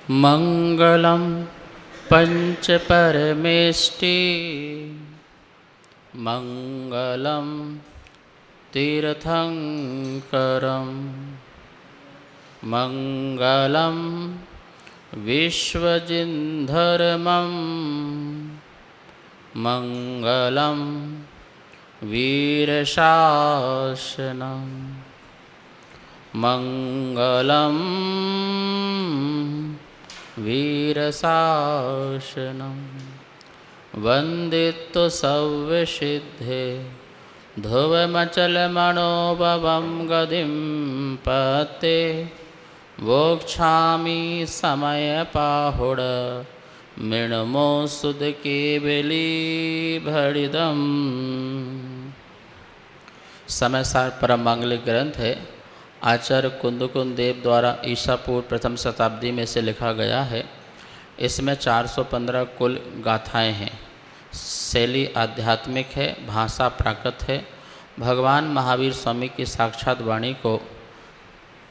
मंगलम पंच परमेष्टि मंगलम तीर्थंकरम मंगलम विश्वजिन्धर्मं मंगलम वीरशासनम मंगलम वीरशासनम वंदितो सव्यसिद्धे ध्रुवमचलमणोभवं गतिं पते वोक्षामि समयपाहुड मृण्मो सुदकेवली भरिदम। समयसार परम मांगलिक ग्रंथ है। आचार्य कुंदकुंद देव द्वारा ईसा पूर्व प्रथम शताब्दी में से लिखा गया है। इसमें 415 कुल गाथाएं हैं। शैली आध्यात्मिक है, भाषा प्राकृत है। भगवान महावीर स्वामी की साक्षात वाणी को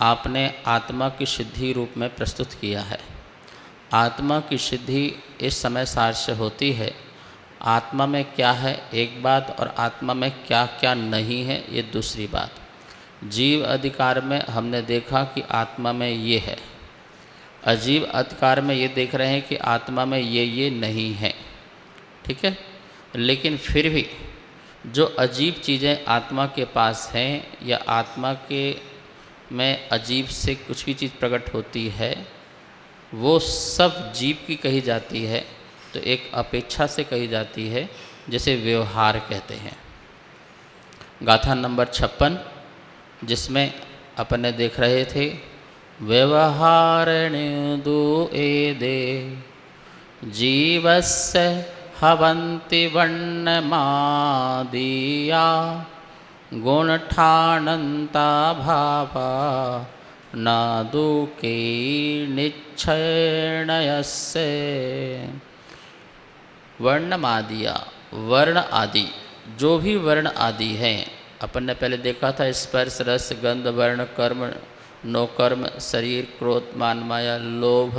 आपने आत्मा की सिद्धि रूप में प्रस्तुत किया है। आत्मा की सिद्धि इस समय सार से होती है। आत्मा में क्या है एक बात, और आत्मा में क्या क्या नहीं है ये दूसरी बात। जीव अधिकार में हमने देखा कि आत्मा में ये है, अजीव अधिकार में ये देख रहे हैं कि आत्मा में ये नहीं है। ठीक है, लेकिन फिर भी जो अजीब चीज़ें आत्मा के पास हैं या आत्मा के में अजीब से कुछ भी चीज़ प्रकट होती है वो सब जीव की कही जाती है, तो एक अपेक्षा से कही जाती है, जैसे व्यवहार कहते हैं। गाथा नंबर 56 जिसमें अपन ने देख रहे थे व्यवहारण्य दो एदे जीवस्य हवन्ति वर्णमादिया गुणठानन्ता भावा न दुके निच्छयनयस्य। वर्णमादिया, वर्ण आदि, जो भी वर्ण आदि हैं, अपन ने पहले देखा था स्पर्श रस गंध वर्ण कर्म नो कर्म शरीर क्रोध मान माया लोभ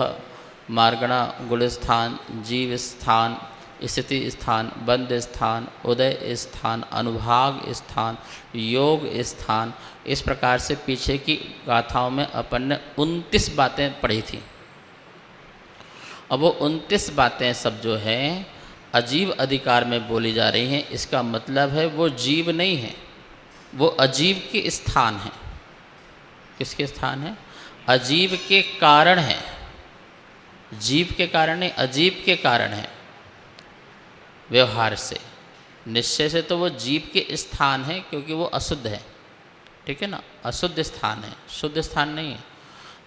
मार्गणा गुणस्थान जीव स्थान स्थिति स्थान बंध स्थान उदय स्थान अनुभाग स्थान योग स्थान। इस प्रकार से पीछे की गाथाओं में अपन ने 29 बातें पढ़ी थी। अब वो 29 बातें सब जो हैं अजीब अधिकार में बोली जा रही हैं। इसका मतलब है वो जीव नहीं है, वो अजीब के स्थान है। किसके स्थान है? अजीब के कारण है। जीव के कारण नहीं, अजीब के कारण है। व्यवहार से निश्चय से तो वो जीव के स्थान है, क्योंकि वो अशुद्ध है। ठीक है ना, अशुद्ध स्थान है, शुद्ध स्थान नहीं है।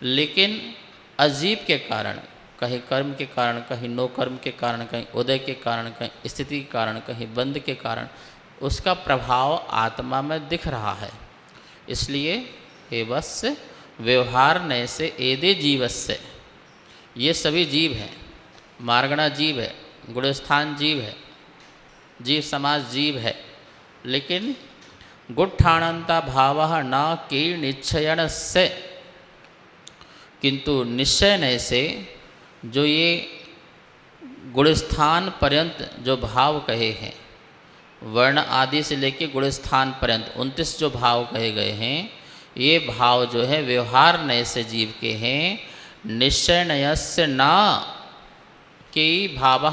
लेकिन अजीब के कारण, कहीं कर्म के कारण, कहीं नो कर्म के कारण, कहीं उदय के कारण, कहीं स्थिति के कारण, कहीं बंध के कारण उसका प्रभाव आत्मा में दिख रहा है। इसलिए हे वत्स व्यवहार नय से एदे जीवस्य, ये सभी जीव हैं। मार्गणा जीव है, गुणस्थान जीव है, जीव समाज जीव है। लेकिन गुट्ठाणंता भाव न की निश्चयन से, किंतु निश्चय नय से जो ये गुणस्थान पर्यंत जो भाव कहे हैं, वर्ण आदि से लेकर गुणस्थान पर्यंत 29 जो भाव कहे गए हैं, ये भाव जो है व्यवहार नय से जीव के हैं। निश्चय नयस्य ना के भाव,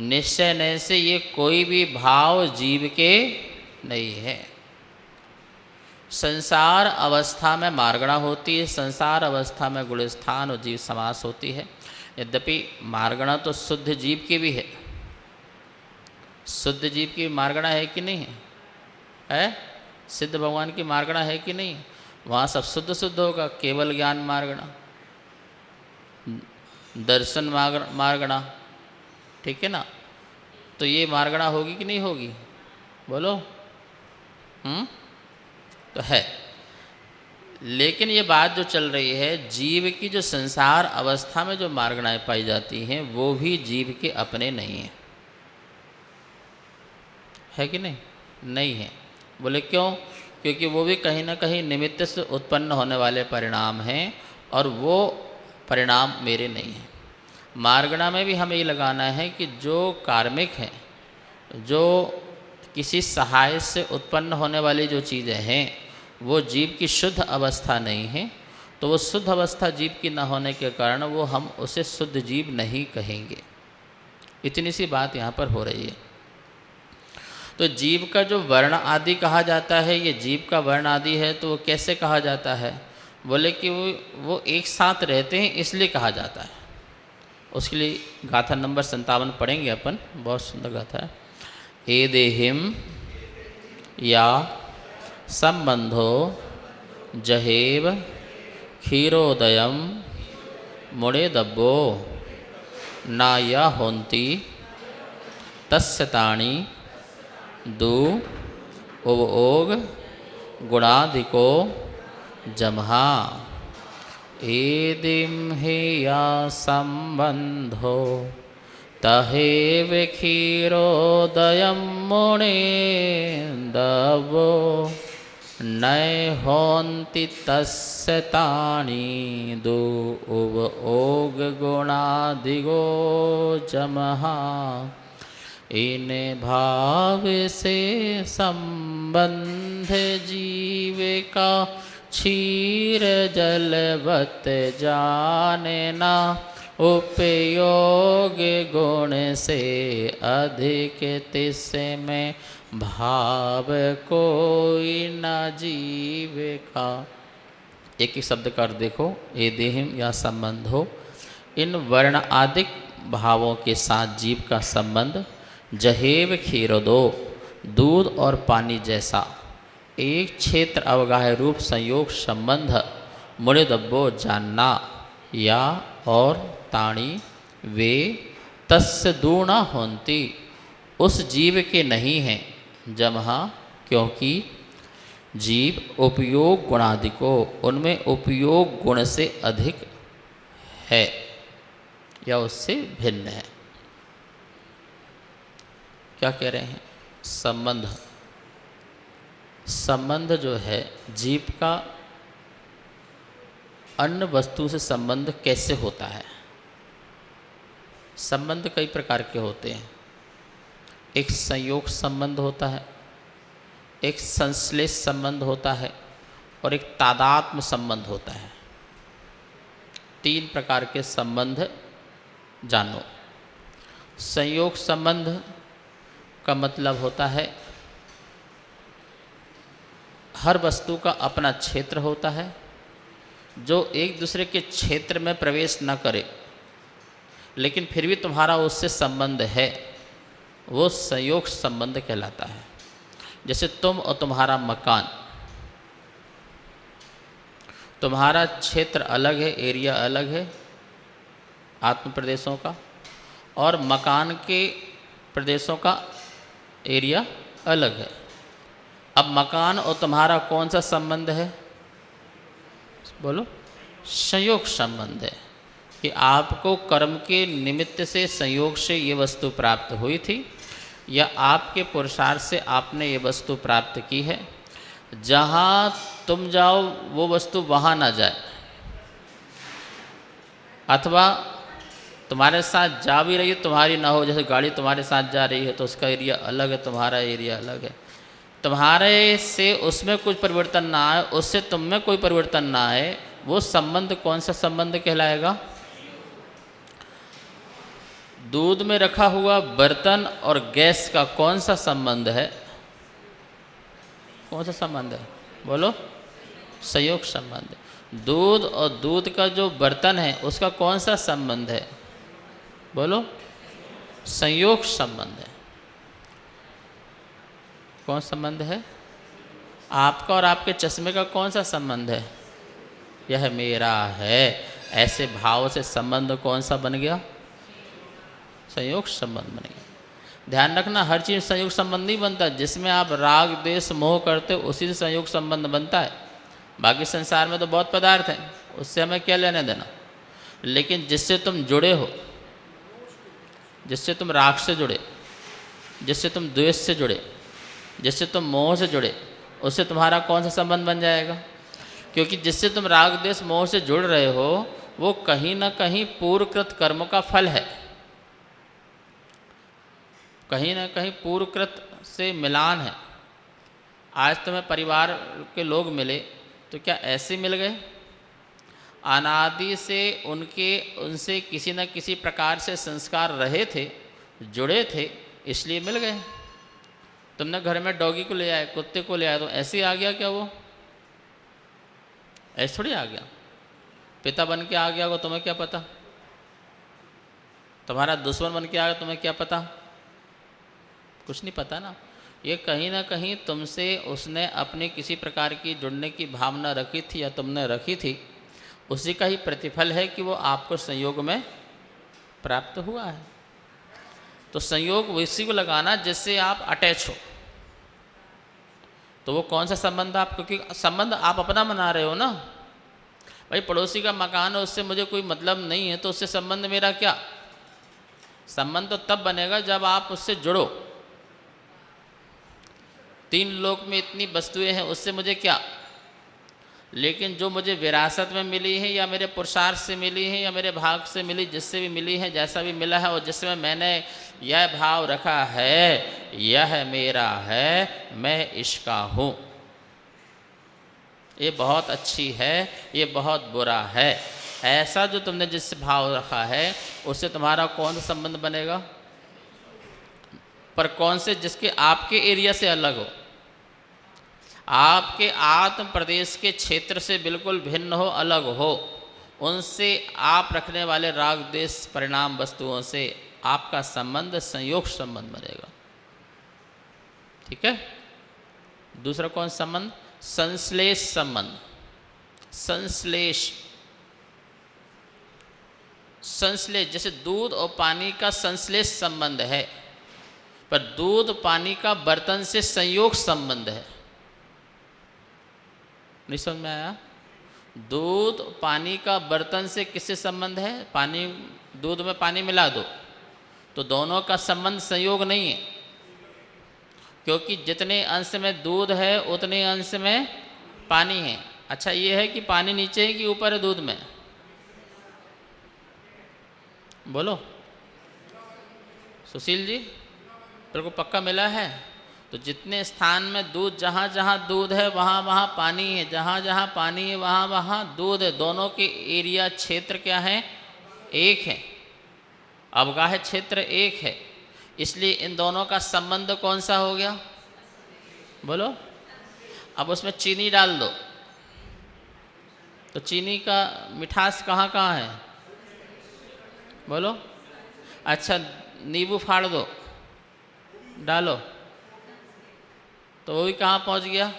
निश्चय नय से ये कोई भी भाव जीव के नहीं है। संसार अवस्था में मार्गणा होती है, संसार अवस्था में गुणस्थान और जीव समास होती है। यद्यपि मार्गणा तो शुद्ध जीव की भी है। शुद्ध जीव की मार्गणा है कि नहीं है? है? सिद्ध भगवान की मार्गणा है कि नहीं? वहाँ सब शुद्ध शुद्ध होगा। केवल ज्ञान मार्गणा, दर्शन मार्गणा, ठीक है ना। तो ये मार्गणा होगी कि नहीं होगी? बोलो। तो है। लेकिन ये बात जो चल रही है, जीव की जो संसार अवस्था में जो मार्गणाएं पाई जाती हैं वो भी जीव के अपने नहीं हैं। है कि नहीं? नहीं है। बोले क्यों? क्योंकि वो भी कहीं ना कहीं निमित्त से उत्पन्न होने वाले परिणाम हैं, और वो परिणाम मेरे नहीं हैं। मार्गणा में भी हमें ये लगाना है कि जो कार्मिक हैं, जो किसी सहाय से उत्पन्न होने वाली जो चीज़ें हैं, वो जीव की शुद्ध अवस्था नहीं है, तो वो शुद्ध अवस्था जीव की न होने के कारण वो हम उसे शुद्ध जीव नहीं कहेंगे। इतनी सी बात यहाँ पर हो रही है। तो जीव का जो वर्ण आदि कहा जाता है, ये जीव का वर्ण आदि है, तो वो कैसे कहा जाता है? बोले कि वो एक साथ रहते हैं इसलिए कहा जाता है। उसके लिए गाथा नंबर 57 पढ़ेंगे अपन, बहुत सुंदर गाथा है। ए देहिम या संबंधो जहेव क्षीरोदयम मुड़े दब्बो ना या होन्ति तस्य ताणी दु उवोग गुणाधिको जमहा। एदिम हे या संबंधो तहेव क्षीरोदयम मुणे दब्बो नय होन्ति तस्य ताणी दु उवोग गुणाधिको जमहा। इन भाव से संबंध जीव का क्षीर जलवत जाने ना। उपयोग गुण से अधिक तिसमें भाव कोई न जीव का। एक ही शब्द का अर्थ देखो, ये देहिम या संबंध हो, इन वर्ण आदिक भावों के साथ जीव का संबंध जहेव क्षीरोदो, दूध और पानी जैसा एक क्षेत्र अवगाह रूप संयोग संबंध मुड़िदब्बो जानना, या और ताणी वे तस्य दूणा होन्ति उस जीव के नहीं हैं। जमहा क्योंकि जीव उपयोग गुणादिको उनमें उपयोग गुण से अधिक है या उससे भिन्न है। क्या कह रहे हैं? संबंध, संबंध जो है जीव का अन्य वस्तु से संबंध कैसे होता है? संबंध कई प्रकार के होते हैं। एक संयोग संबंध होता है, एक संश्लेष संबंध होता है और एक तादात्म्य संबंध होता है। तीन प्रकार के संबंध जानो। संयोग संबंध का मतलब होता है हर वस्तु का अपना क्षेत्र होता है, जो एक दूसरे के क्षेत्र में प्रवेश न करे लेकिन फिर भी तुम्हारा उससे संबंध है, वो संयोग संबंध कहलाता है। जैसे तुम और तुम्हारा मकान, तुम्हारा क्षेत्र अलग है, एरिया अलग है आत्म प्रदेशों का, और मकान के प्रदेशों का एरिया अलग है। अब मकान और तुम्हारा कौन सा संबंध है? बोलो। संयोग संबंध है कि आपको कर्म के निमित्त से संयोग से ये वस्तु प्राप्त हुई थी, या आपके पुरुषार्थ से आपने ये वस्तु प्राप्त की है। जहाँ तुम जाओ वो वस्तु वहाँ ना जाए, अथवा तुम्हारे साथ जा भी रही है तुम्हारी ना हो। जैसे गाड़ी तुम्हारे साथ जा रही है तो उसका एरिया अलग है, तुम्हारा एरिया अलग है। तुम्हारे से उसमें कुछ परिवर्तन ना आए, उससे तुम में कोई परिवर्तन ना आए, वो संबंध कौन सा संबंध कहलाएगा? दूध में रखा हुआ बर्तन और गैस का कौन सा संबंध है? कौन सा संबंध है? बोलो। संयोग संबंध। दूध और दूध का जो बर्तन है उसका कौन सा संबंध है? बोलो। संयोग संबंध है। कौन संबंध है? आपका और आपके चश्मे का कौन सा संबंध है? यह मेरा है, ऐसे भाव से संबंध कौन सा बन गया? संयोग संबंध बन गया। ध्यान रखना, हर चीज़ संयोग संबंध नहीं बनता। जिसमें आप राग द्वेष मोह करते हो उसी से संयोग संबंध बनता है। बाकी संसार में तो बहुत पदार्थ हैं, उससे हमें क्या लेना देना। लेकिन जिससे तुम जुड़े हो, जिससे तुम राग से जुड़े, जिससे तुम द्वेष से जुड़े, जिससे तुम मोह से जुड़े, उससे तुम्हारा कौन सा संबंध बन जाएगा? क्योंकि जिससे तुम राग द्वेष मोह से जुड़ रहे हो वो कहीं ना कहीं पूर्वकृत कर्म का फल है, कहीं ना कहीं पूर्वकृत से मिलान है। आज तुम्हें परिवार के लोग मिले तो क्या ऐसे मिल गए? अनादि से उनसे किसी न किसी प्रकार से संस्कार रहे थे, जुड़े थे, इसलिए मिल गए। तुमने घर में डॉगी को ले आए, कुत्ते को ले आए, तो ऐसे ही आ गया क्या वो? ऐसे थोड़ी आ गया। पिता बन के आ गया होगा, तुम्हें क्या पता? तुम्हारा दुश्मन बन के आ गया, तुम्हें क्या पता? कुछ नहीं पता ना। ये कहीं ना कहीं तुमसे उसने अपनी किसी प्रकार की जुड़ने की भावना रखी थी या तुमने रखी थी, उसी का ही प्रतिफल है कि वो आपको संयोग में प्राप्त हुआ है। तो संयोग उसी को लगाना जिससे आप अटैच हो। तो वो कौन सा संबंध आप, क्योंकि संबंध आप अपना बना रहे हो ना। भाई पड़ोसी का मकान है, उससे मुझे कोई मतलब नहीं है, तो उससे संबंध मेरा क्या? संबंध तो तब बनेगा जब आप उससे जुड़ो। तीन लोक में इतनी वस्तुएं हैं, उससे मुझे क्या? लेकिन जो मुझे विरासत में मिली है या मेरे पुरुषार्थ से मिली है या मेरे भाग से मिली, जिससे भी मिली है, जैसा भी मिला है, और जिसमें मैंने यह भाव रखा है यह मेरा है, मैं इसका हूँ, ये बहुत अच्छी है, ये बहुत बुरा है, ऐसा जो तुमने जिससे भाव रखा है उससे तुम्हारा कौन सा संबंध बनेगा? पर कौन से? जिसके आपके एरिया से अलग हो, आपके आत्म प्रदेश के क्षेत्र से बिल्कुल भिन्न हो, अलग हो। उनसे आप रखने वाले राग द्वेष परिणाम वस्तुओं से आपका संबंध संयोग संबंध बनेगा। ठीक है। दूसरा कौन संबंध? संश्लेष संबंध। संश्लेष, संश्लेष जैसे दूध और पानी का संश्लेष संबंध है, पर दूध पानी का बर्तन से संयोग संबंध है। नहीं समझ में आया? दूध पानी का बर्तन से किससे संबंध है? पानी, दूध में पानी मिला दो तो दोनों का संबंध संयोग नहीं है, क्योंकि जितने अंश में दूध है उतने अंश में पानी है। अच्छा, ये है कि पानी नीचे है कि ऊपर है दूध में? बोलो सुशील जी, बिल्कुल पक्का मिला है। तो जितने स्थान में दूध, जहाँ जहाँ दूध है वहाँ वहाँ पानी है, जहाँ जहाँ पानी है वहाँ वहाँ दूध है। दोनों के एरिया क्षेत्र क्या है? एक है, अवगाह्य क्षेत्र एक है। इसलिए इन दोनों का संबंध कौन सा हो गया? बोलो। अब उसमें चीनी डाल दो तो चीनी का मिठास कहाँ कहाँ है? बोलो। अच्छा, नींबू फाड़ दो, डालो, तो वो भी कहाँ पहुँच गया?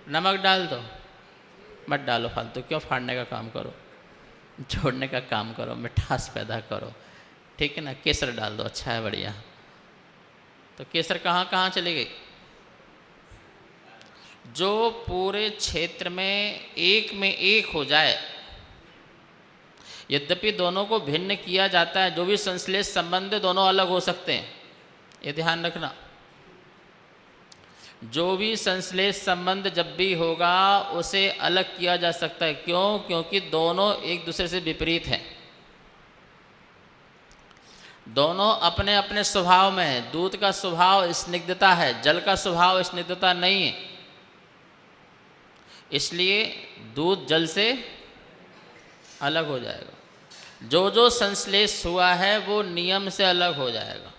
नमक डाल दो, मत डालो फालतू, क्यों फाड़ने का काम करो, जोड़ने का काम करो, मिठास पैदा करो। ठीक है ना। केसर डाल दो, अच्छा है, बढ़िया। तो केसर कहाँ कहाँ चली गई? जो पूरे क्षेत्र में एक हो जाए, यद्यपि दोनों को भिन्न किया जाता है, जो भी संश्लेष संबंध दोनों अलग हो सकते हैं, ये ध्यान रखना। जो भी संश्लेष संबंध जब भी होगा उसे अलग किया जा सकता है। क्यों? क्योंकि दोनों एक दूसरे से विपरीत हैं, दोनों अपने अपने स्वभाव में है। दूध का स्वभाव स्निग्धता है, जल का स्वभाव स्निग्धता नहीं है, इसलिए दूध जल से अलग हो जाएगा। जो जो संश्लेष हुआ है वो नियम से अलग हो जाएगा।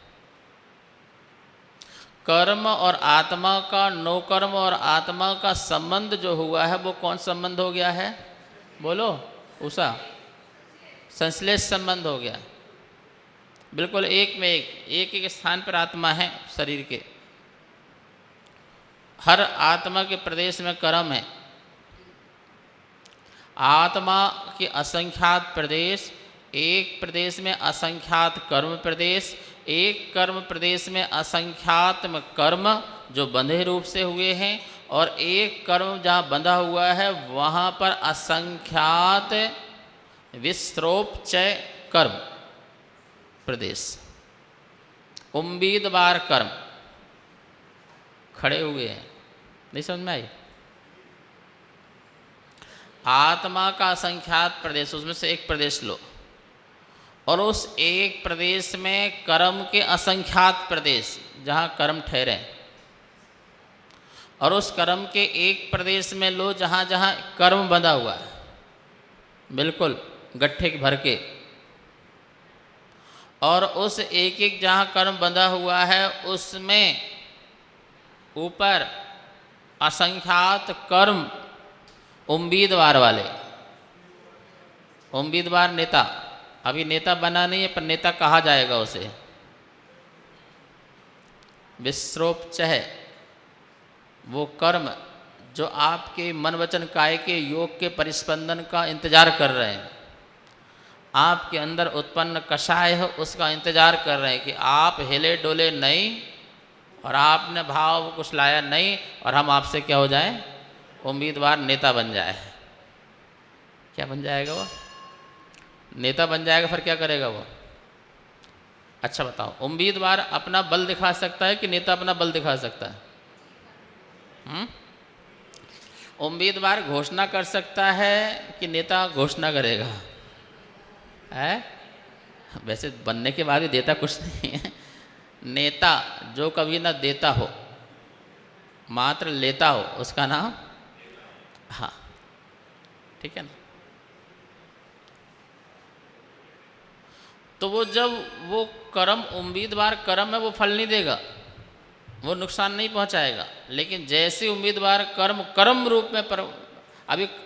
कर्म और आत्मा का, नो कर्म और आत्मा का संबंध जो हुआ है वो कौन संबंध हो गया है? बोलो उषा। संश्लेष संबंध हो गया। बिल्कुल एक में एक एक स्थान पर आत्मा है शरीर के। हर आत्मा के प्रदेश में कर्म है। आत्मा के असंख्यात प्रदेश, एक प्रदेश में असंख्यात कर्म प्रदेश, एक कर्म प्रदेश में असंख्यात कर्म जो बंधे रूप से हुए हैं, और एक कर्म जहाँ बंधा हुआ है वहाँ पर असंख्यात विस्रोपचय कर्म प्रदेश, उम्मीदवार कर्म खड़े हुए हैं। नहीं समझ में आई? आत्मा का असंख्यात प्रदेश, उसमें से एक प्रदेश लो, और उस एक प्रदेश में कर्म के असंख्यात प्रदेश जहाँ कर्म ठहरे, और उस कर्म के एक प्रदेश में लो जहाँ जहाँ कर्म बंधा हुआ है, बिल्कुल गट्ठे भर के, और उस एक एक जहाँ कर्म बंधा हुआ है उसमें ऊपर असंख्यात कर्म उम्मीदवार वाले, उम्मीदवार नेता, अभी नेता बना नहीं है पर नेता कहा जाएगा उसे, विश्रोपचय, वो कर्म जो आपके मन वचन काय के योग के परिस्पंदन का इंतजार कर रहे हैं, आपके अंदर उत्पन्न कषाय है उसका इंतजार कर रहे हैं कि आप हिले डोले नहीं और आपने भाव कुछ लाया नहीं और हम आपसे क्या हो जाए, उम्मीदवार नेता बन जाए। क्या बन जाएगा वो? नेता बन जाएगा। फिर क्या करेगा वो? अच्छा बताओ, उम्मीदवार अपना बल दिखा सकता है कि नेता अपना बल दिखा सकता है? उम्मीदवार घोषणा कर सकता है कि नेता घोषणा करेगा? है वैसे बनने के बाद भी देता कुछ नहीं है। नेता जो कभी ना देता हो मात्र लेता हो उसका नाम, हाँ ठीक है ना। तो वो जब वो कर्म उम्मीदवार कर्म है वो फल नहीं देगा, वो नुकसान नहीं पहुंचाएगा, लेकिन जैसे उम्मीदवार कर्म कर्म रूप में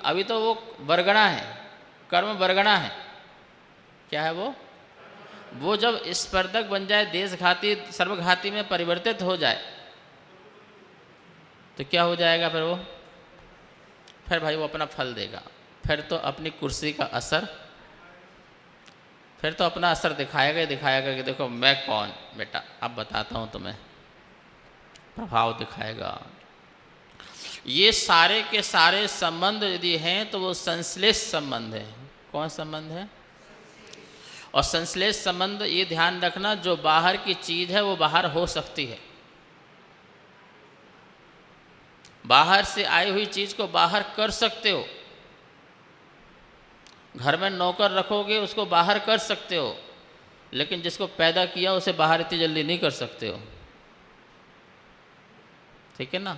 अभी तो वो बरगना है, कर्म बरगना है। क्या है वो जब स्पर्धक बन जाए, देशघाती सर्वघाती में परिवर्तित हो जाए तो क्या हो जाएगा फिर भाई वो अपना फल देगा। फिर तो अपनी कुर्सी का असर, फिर तो अपना असर दिखाएगा ही दिखाएगा कि देखो मैं कौन बेटा, अब बताता हूँ तुम्हें, प्रभाव दिखाएगा। ये सारे के सारे संबंध यदि हैं तो वो संश्लेष संबंध है। कौन संबंध है? और संश्लेष संबंध ये ध्यान रखना, जो बाहर की चीज़ है वो बाहर हो सकती है, बाहर से आई हुई चीज़ को बाहर कर सकते हो। घर में नौकर रखोगे उसको बाहर कर सकते हो, लेकिन जिसको पैदा किया उसे बाहर इतनी जल्दी नहीं कर सकते हो, ठीक है ना।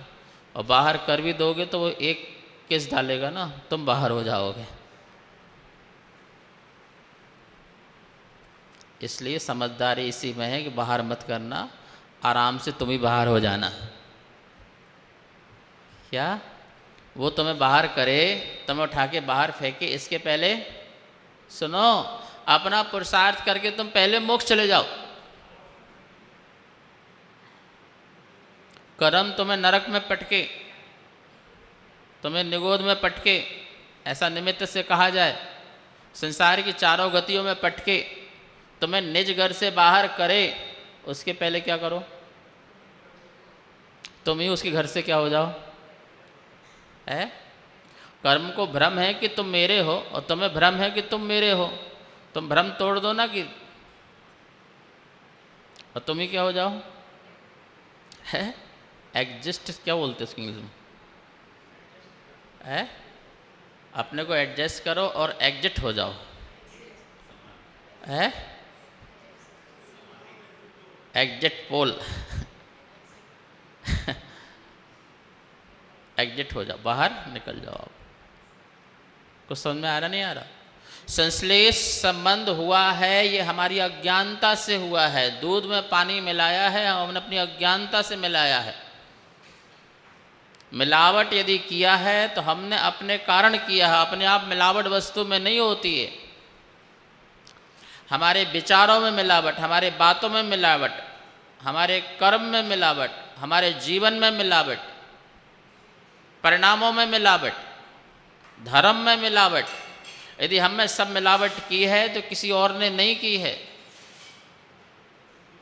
और बाहर कर भी दोगे तो वो एक केस डालेगा ना, तुम बाहर हो जाओगे। इसलिए समझदारी इसी में है कि बाहर मत करना, आराम से तुम ही बाहर हो जाना। क्या वो तुम्हें बाहर करे, तुम्हें उठा के बाहर फेंके, इसके पहले सुनो, अपना पुरुषार्थ करके तुम पहले मोक्ष चले जाओ। कर्म तुम्हें नरक में पटके, तुम्हें निगोद में पटके, ऐसा निमित्त से कहा जाए, संसार की चारों गतियों में पटके, तुम्हें निज घर से बाहर करे, उसके पहले क्या करो? तुम ही उसके घर से क्या हो जाओ? है कर्म को भ्रम है कि तुम मेरे हो, और तुम्हें भ्रम है कि तुम मेरे हो। तुम भ्रम तोड़ दो ना कि, और तुम ही क्या हो जाओ? है एग्जिस्ट, क्या बोलते हैं उसकी इंग्लिश में? है अपने को एडजस्ट करो और एग्जिट हो जाओ। है एग्जिट पोल एग्जिट हो जाओ, बाहर निकल जाओ। आप कुछ समझ में आ रहा नहीं आ रहा? संश्लेष संबंध हुआ है, ये हमारी अज्ञानता से हुआ है। दूध में पानी मिलाया है, हमने अपनी अज्ञानता से मिलाया है। मिलावट यदि किया है तो हमने अपने कारण किया है, अपने आप मिलावट वस्तु में नहीं होती है। हमारे विचारों में मिलावट, हमारे बातों में मिलावट, हमारे कर्म में मिलावट, हमारे जीवन में मिलावट, परिणामों में मिलावट, धर्म में मिलावट। यदि हम में सब मिलावट की है तो किसी और ने नहीं की है।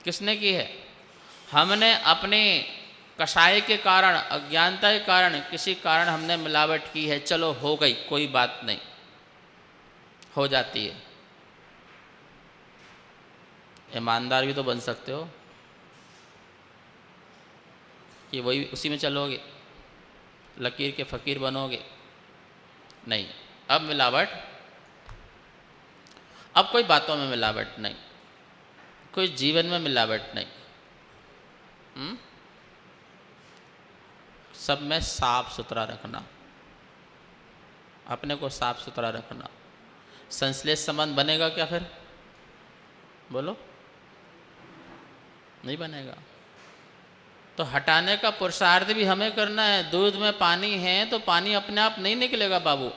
किसने की है? हमने अपने कषाय के कारण, अज्ञानता के कारण, किसी कारण हमने मिलावट की है। चलो हो गई, कोई बात नहीं, हो जाती है। ईमानदार भी तो बन सकते हो कि वही उसी में चलोगे, लकीर के फ़कीर बनोगे? नहीं, अब मिलावट, अब कोई बातों में मिलावट नहीं, कोई जीवन में मिलावट नहीं। सब में साफ सुथरा रखना, अपने को साफ सुथरा रखना। संश्लेष संबंध बनेगा क्या फिर? बोलो, नहीं बनेगा। तो हटाने का पुरुषार्थ भी हमें करना है। दूध में पानी है तो पानी अपने आप नहीं निकलेगा बाबू,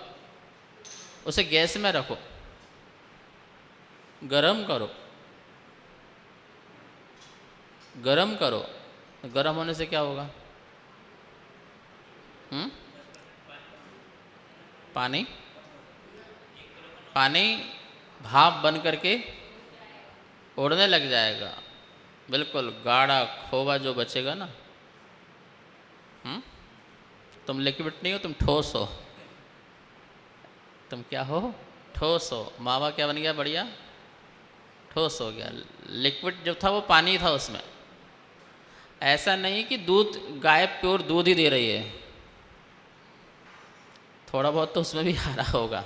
उसे गैस में रखो, गरम करो, गरम करो। गरम होने से क्या होगा? पानी पानी भाप बन करके उड़ने लग जाएगा। बिल्कुल गाढ़ा खोवा जो बचेगा ना। तुम लिक्विड नहीं हो, तुम ठोस हो। तुम क्या हो? ठोस हो। मावा क्या बन गया? बढ़िया ठोस हो गया। लिक्विड जो था वो पानी था उसमें। ऐसा नहीं कि दूध, गाय प्योर दूध ही दे रही है, थोड़ा बहुत तो उसमें भी आ रहा होगा।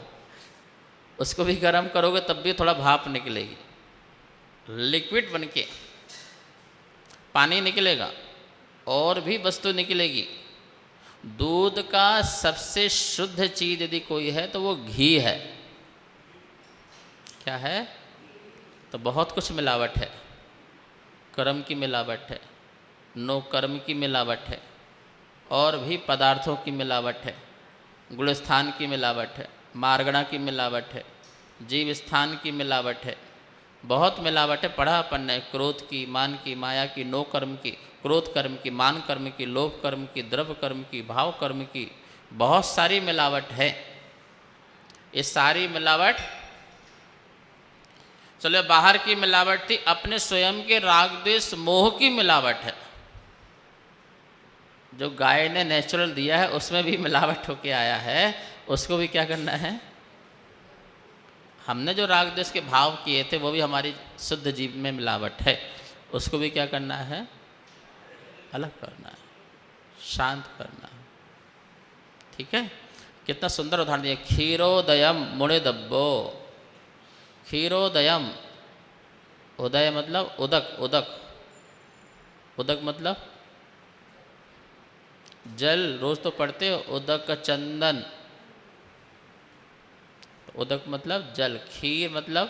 उसको भी गर्म करोगे तब भी थोड़ा भाप निकलेगी। लिक्विड बनके पानी निकलेगा और भी वस्तु निकलेगी। दूध का सबसे शुद्ध चीज यदि कोई है तो वो घी है। क्या है? तो बहुत कुछ मिलावट है। कर्म की मिलावट है, नो कर्म की मिलावट है, और भी पदार्थों की मिलावट है। गुण स्थान की मिलावट है, मार्गणा की मिलावट है, जीव स्थान की मिलावट है, बहुत मिलावट है। पढ़ा अपन ने क्रोध की, मान की, माया की, नो कर्म की, क्रोध कर्म की, मान कर्म की, लोभ कर्म की, द्रव्य कर्म की, भाव कर्म की, बहुत सारी मिलावट है। ये सारी मिलावट, चलो बाहर की मिलावट थी, अपने स्वयं के राग द्वेष मोह की मिलावट है। जो गाय ने नेचुरल दिया है उसमें भी मिलावट होके आया है, उसको भी क्या करना है? हमने जो राग द्वेष के भाव किए थे वो भी हमारी शुद्ध जीव में मिलावट है, उसको भी क्या करना है? अलग करना है, शांत करना है। ठीक है? कितना सुंदर उदाहरण दिया। क्षीरोदयम मुनिदब्बो। क्षीरोदयम, उदय मतलब उदक, उदक, उदक मतलब जल, रोज तो पढ़ते हो उदक चंदन। उदक मतलब जल, खीर मतलब,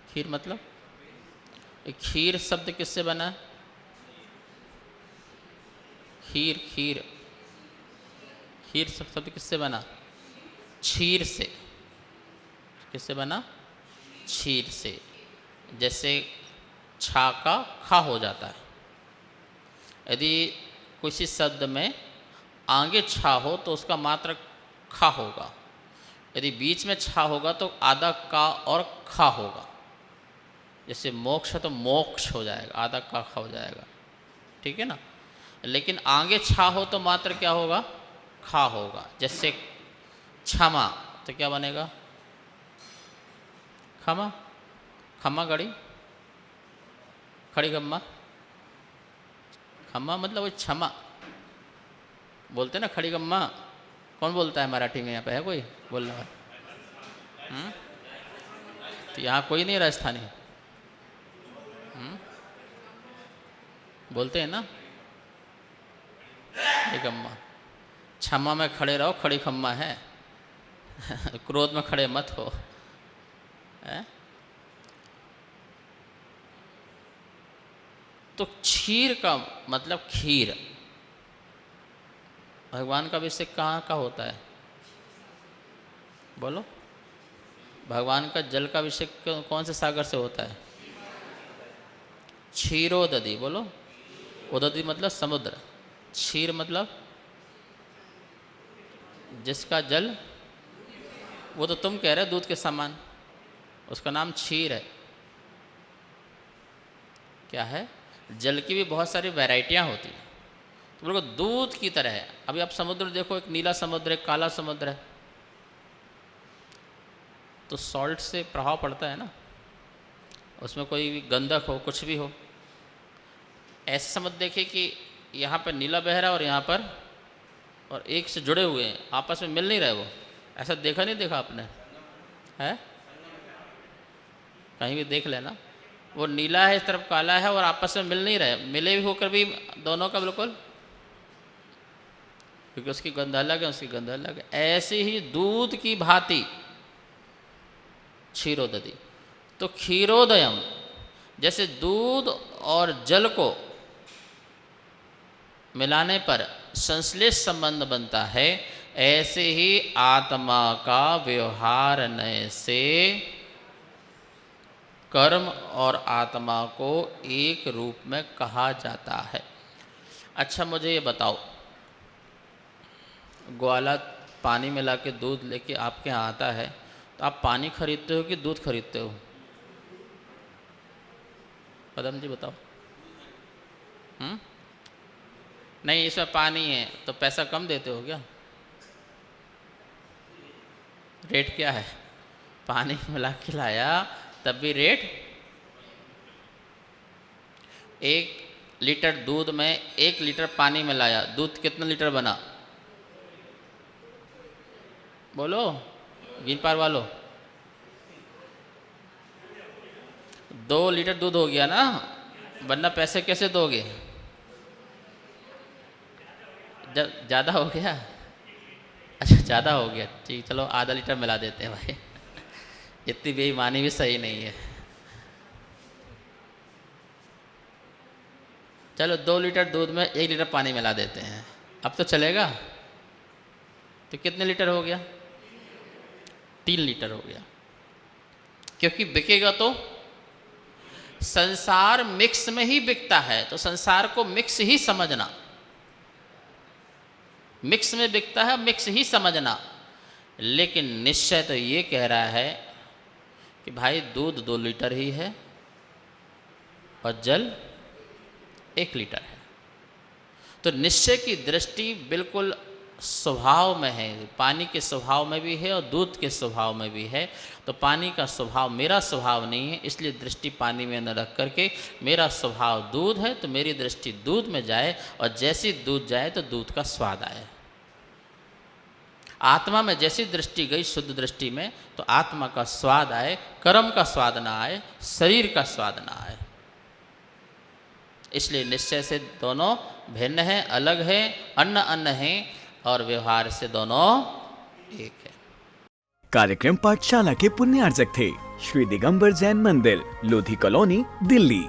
खीर मतलब, खीर शब्द किससे बना? खीर, खीर, खीर शब्द किससे बना? क्षीर से। किससे बना? क्षीर से। जैसे छा का खा हो जाता है। यदि किसी शब्द में आगे छा हो तो उसका मात्र खा होगा, यदि बीच में छा होगा तो आधा का और खा होगा। जैसे मोक्ष है तो मोक्ष हो जाएगा, आधा का खा हो जाएगा। ठीक है ना? लेकिन आगे छा हो तो मात्र क्या होगा? खा होगा। जैसे क्षमा तो क्या बनेगा? खमा, खमा गड़ी, खड़ी खम्मा, खम्मा मतलब वो क्षमा बोलते ना, खड़ी खम्मा। कौन बोलता है मराठी में? यहाँ पे है कोई बोलने वाला? तो यहाँ कोई नहीं राजस्थानी बोलते हैं ना खड़ी खम्मा। क्षमा में खड़े रहो, खड़ी खम्मा है। क्रोध में खड़े मत हो। तो क्षीर का मतलब खीर, भगवान का अभिषेक कहाँ का होता है? बोलो। भगवान का जल का अभिषेक कौन से सागर से होता है? क्षीरोदधि। बोलो। उदधि मतलब समुद्र, क्षीर मतलब जिसका जल, वो तो तुम कह रहे दूध के समान, उसका नाम क्षीर है। क्या है? जल की भी बहुत सारी वैरायटियां होती हैं। तो बिल्कुल दूध की तरह है। अभी आप समुद्र देखो, एक नीला समुद्र है, काला समुद्र है, तो सॉल्ट से प्रभाव पड़ता है ना, उसमें कोई भी गंधक हो, कुछ भी हो। ऐसे समुद्र देखिए कि यहाँ पर नीला बह रहा है और यहाँ पर और एक से जुड़े हुए हैं, आपस में मिल नहीं रहे वो। ऐसा देखा नहीं देखा आपने? है कहीं भी देख लेना, वो नीला है इस तरफ काला है और आपस में मिल नहीं रहे, मिले भी होकर भी दोनों का बिल्कुल, क्योंकि उसकी गंध अलग है उसकी गंध अलग है। ऐसे ही दूध की भांति क्षीरोदधि, तो क्षीरोदयम जैसे दूध और जल को मिलाने पर संश्लेष संबंध बनता है, ऐसे ही आत्मा का व्यवहार नए से कर्म और आत्मा को एक रूप में कहा जाता है। अच्छा मुझे ये बताओ, ग्वाला पानी मिला के दूध लेके आपके यहाँ आता है, तो आप पानी खरीदते हो कि दूध खरीदते हो? पदम जी बताओ। नहीं, इसमें पानी है तो पैसा कम देते हो क्या? रेट क्या है? पानी मिला के लाया तब भी रेट। 1 लीटर दूध में 1 लीटर पानी मिलाया, दूध कितना लीटर बना? बोलो गिन पार वालों। 2 लीटर दूध हो गया ना, वरना पैसे कैसे दोगे? जब ज़्यादा हो गया, अच्छा ज़्यादा हो गया, ठीक, चलो आधा लीटर मिला देते हैं भाई। इतनी बेईमानी भी सही नहीं है। चलो 2 लीटर दूध में 1 लीटर पानी मिला देते हैं, अब तो चलेगा? तो कितने लीटर हो गया? 3 लीटर हो गया। क्योंकि बिकेगा तो संसार मिक्स में ही बिकता है, तो संसार को मिक्स ही समझना, मिक्स में बिकता है, मिक्स ही समझना। लेकिन निश्चय तो ये कह रहा है कि भाई दूध 2 लीटर ही है और जल 1 लीटर है। तो निश्चय की दृष्टि बिल्कुल स्वभाव में है, पानी के स्वभाव में भी है और दूध के स्वभाव में भी है। तो पानी का स्वभाव मेरा स्वभाव नहीं है, इसलिए दृष्टि पानी में न रख करके मेरा स्वभाव दूध है, तो मेरी दृष्टि दूध में जाए और जैसी दूध जाए तो दूध का स्वाद आए। आत्मा में जैसी दृष्टि गई शुद्ध दृष्टि में, तो आत्मा का स्वाद आए, कर्म का स्वाद ना आए, शरीर का स्वाद ना आए। इसलिए निश्चय से दोनों भिन्न हैं, अलग हैं, अन्न अन्न हैं और व्यवहार से दोनों एक है। कार्यक्रम पाठशाला के पुण्यार्जक थे श्री दिगंबर जैन मंदिर, लोधी कॉलोनी, दिल्ली।